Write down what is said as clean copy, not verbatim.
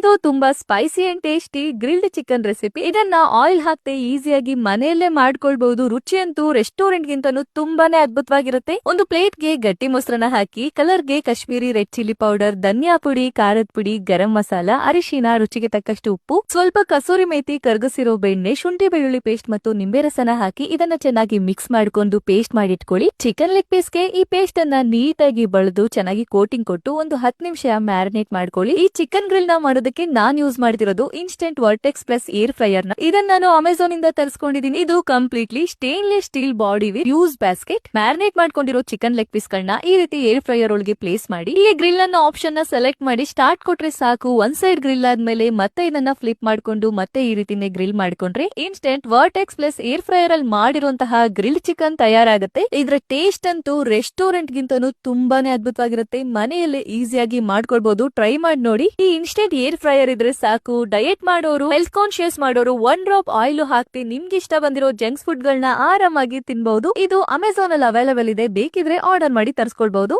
ಇದು ತುಂಬಾ spicy and tasty grilled chicken recipe. ಇದನ್ನ ಆಯಿಲ್ ಹಾಕ್ತೆ ಈಸಿಯಾಗಿ ಮನೆಯಲ್ಲೇ ಮಾಡ್ಕೊಳ್ಬಹುದು. ರುಚಿ ಅಂತೂ ರೆಸ್ಟೋರೆಂಟ್ ಗಿಂತನೂ ತುಂಬಾನೇ ಅದ್ಭುತವಾಗಿರುತ್ತೆ. ಒಂದು ಪ್ಲೇಟ್ಗೆ ಗಟ್ಟಿ ಮೊಸರನ್ನ ಹಾಕಿ ಕಲರ್ಗೆ ಕಾಶ್ಮೀರಿ ರೆಡ್ ಚಿಲ್ಲಿ ಪೌಡರ್, ಧನಿಯಾ ಪುಡಿ, ಖಾರದ ಪುಡಿ, ಗರಂ ಮಸಾಲ, ಅರಿಶಿನ, ರುಚಿಗೆ ತಕ್ಕಷ್ಟು ಉಪ್ಪು, ಸ್ವಲ್ಪ ಕಸೂರಿ ಮೇಥಿ, ಕರ್ಗಸಿರೋ ಬೆಣ್ಣೆ, ಶುಂಠಿ ಬೆಳ್ಳುಳ್ಳಿ ಪೇಸ್ಟ್ ಮತ್ತು ನಿಂಬೆ ರಸನ ಹಾಕಿ ಇದನ್ನ ಚೆನ್ನಾಗಿ ಮಿಕ್ಸ್ ಮಾಡ್ಕೊಂಡು ಪೇಸ್ಟ್ ಮಾಡಿಟ್ಕೊಳ್ಳಿ. ಚಿಕನ್ ಲೆಗ್ ಪೀಸ್ಗೆ ಈ ಪೇಸ್ಟ್ ಅನ್ನ ನೀಟಾಗಿ ಬಳಿದು ಚೆನ್ನಾಗಿ ಕೋಟಿಂಗ್ ಕೊಟ್ಟು ಒಂದು 10 ನಿಮಿಷ ಮ್ಯಾರಿನೇಟ್ ಮಾಡ್ಕೊಳ್ಳಿ. ಈ ಚಿಕನ್ ಗ್ರಿಲ್ ನ ಮಾಡೋದಕ್ಕೆ ನಾನ್ ಯೂಸ್ ಮಾಡ್ತಿರೋದು instant vortex plus air fryer ನ. ಇದನ್ನ ನಾನು ಅಮೆಝಾನ್ ಇಂದ ತರಿಸ್ಕೊಂಡಿದ್ದೀನಿ. ಇದು completely stainless steel body with use basket. Marinate ಮಾಡ್ಕೊಂಡಿರೋ ಚಿಕನ್ ಲೆಗ್ ಪೀಸ್ ಗಳನ್ನ ಈ ರೀತಿ ಏರ್ ಫ್ರೈಯರ್ ಒಳಗೆ ಪ್ಲೇಸ್ ಮಾಡಿ ಈ ಗ್ರಿಲ್ ಅನ್ನ ಆಪ್ಷನ್ ನ ಸೆಲೆಕ್ಟ್ ಮಾಡಿ ಸ್ಟಾರ್ಟ್ ಕೊಟ್ರೆ ಸಾಕು. ಒಂದ್ ಸೈಡ್ ಗ್ರಿಲ್ ಆದ್ಮೇಲೆ ಮತ್ತೆ ಇದನ್ನ ಫ್ಲಿಪ್ ಮಾಡ್ಕೊಂಡು ಮತ್ತೆ ಈ ರೀತಿನೇ ಗ್ರಿಲ್ ಮಾಡ್ಕೊಂಡ್ರೆ instant vortex plus air fryer ಅಲ್ಲಿ ಮಾಡಿರುವಂತಹ ಗ್ರಿಲ್ ಚಿಕನ್ ತಯಾರಾಗುತ್ತೆ. ಇದರ ಟೇಸ್ಟ್ ಅಂತೂ ರೆಸ್ಟೋರೆಂಟ್ ಗಿಂತನೂ ತುಂಬಾನೇ ಅದ್ಭುತವಾಗಿರುತ್ತೆ. ಮನೆಯಲ್ಲೇ ಈಸಿಯಾಗಿ ಮಾಡ್ಕೊಳ್ಬಹುದು. ಟ್ರೈ ಮಾಡಿ ನೋಡಿ. ಈ ಇನ್ಸ್ಟೆಂಟ್ ಏರ್ ಫ್ರೈಯರ್ ಇದ್ರೆ ಸಾಕು. ಡಯಟ್ ಮಾಡೋರು, ಹೆಲ್ತ್ ಕಾನ್ಶಿಯಸ್ ಮಾಡೋರು 1 ಡ್ರಾಪ್ ಆಯಿಲ್ ಹಾಕಿ ನಿಮ್ಗೆ ಇಷ್ಟ ಬಂದಿರೋ ಜಂಕ್ಸ್ ಫುಡ್ ಗಳನ್ನ ಆರಾಮಾಗಿ ತಿನ್ಬಹುದು. ಇದು ಅಮೆಝಾನ್ ಅಲ್ಲಿ ಅವೈಲೇಬಲ್ ಇದೆ. ಬೇಕಿದ್ರೆ ಆರ್ಡರ್ ಮಾಡಿ ತರಿಸ್ಕೊಳ್ಬಹುದು.